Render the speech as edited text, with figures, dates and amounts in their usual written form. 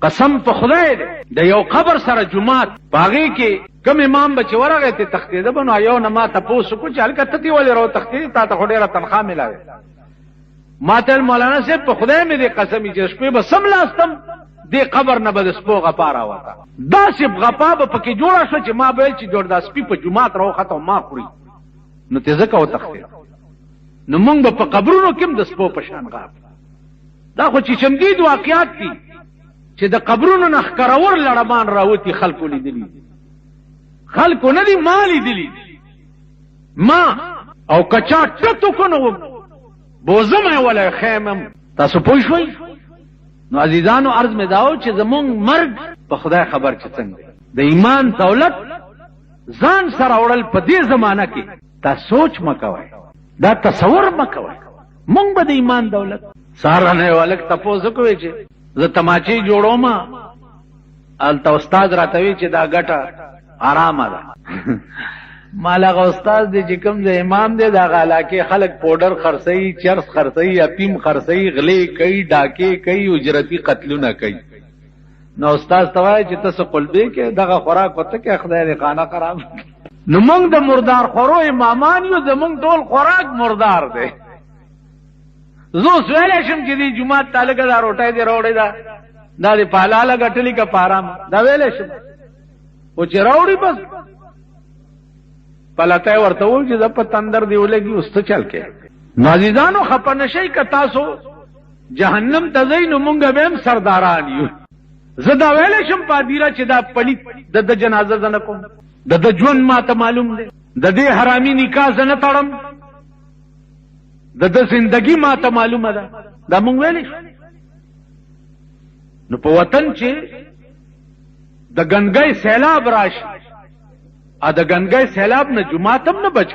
قسم په خدای دې د یو قبر سره جمعات باغی کې کوم امام بچ ورغه ته تختیده بنو یو نه ما تاسو کو چې هلکه ته ولې راو تختیده تا ته ډیره تنخواه ملاوي ما ته مولانا صاحب په خدای مې دې قسم چې شپې به سم لاستم دې قبر نه به سپو غپارا وتا دا سب غپا به پکې جوړه شو چې ما به چې جوړ دا سپي په جمعات راو خته ما خوري نو ته زکه او تختیده نو مونږ په قبرونو کې د سپو په شان غاب دا خو چې شمدید واقعات دي چې د قبرونو نه ښکارور لړمان راوتی خلکو لیدلی خلکو نه دي ما لیدلی ما او کچا ټتو کنو بوزم ولا خیمم تاسو پوه شئ نو عزیزانو عرض مې داو چې زمونږ مرګ په خدای خبر چې څنګه د ایمان دولت ځان سره وړل په دې زمانہ کې تا سوچ مکوئ دا تصور مکوئ مونږ به د ایمان دولت ساره نه ولک تاسو کوی چې زه تماچی جوړوم الته استاد راتوي چې دا ګټه آرامه ده مالغه استاد دې چې کوم ځای امام دې دا غالاکه خلک پودر خرڅي چرس خرڅي اپیم خرڅي غلې کوي ډاکې کوي اجرتی قتلونه کوي نو استاد توای چې تاسو قلبي کې دغه خوراک وته کې خدای دې خانه خراب نو موږ د مردار خورو امامان یو زمونږ ټول خوراک مردار دی زو سوال شم چې دې جمعه تعالی دا روټه دې روړې دا دې پالاله غټلی کا پارام دا ویلې شم او چې راوړي بس پلاته ورته و چې په تندر دی ولګي اوست چل کې نازیدانو خپن شي ک تاسو جهنم ته زین مونږ به هم سرداران یو زدا ویلې شم پادیرا چې دا پلیت د جنازه زنه کوم د ژوند ما ته معلوم دی د دې حرامي نکاح زنه تړم د زندگی ما ته معلومه ده دا مونږ ویلې نو په وطن چې د ګنګای سیلاب راشي ا د ګنګای سیلاب نه جمعه تم نه بچ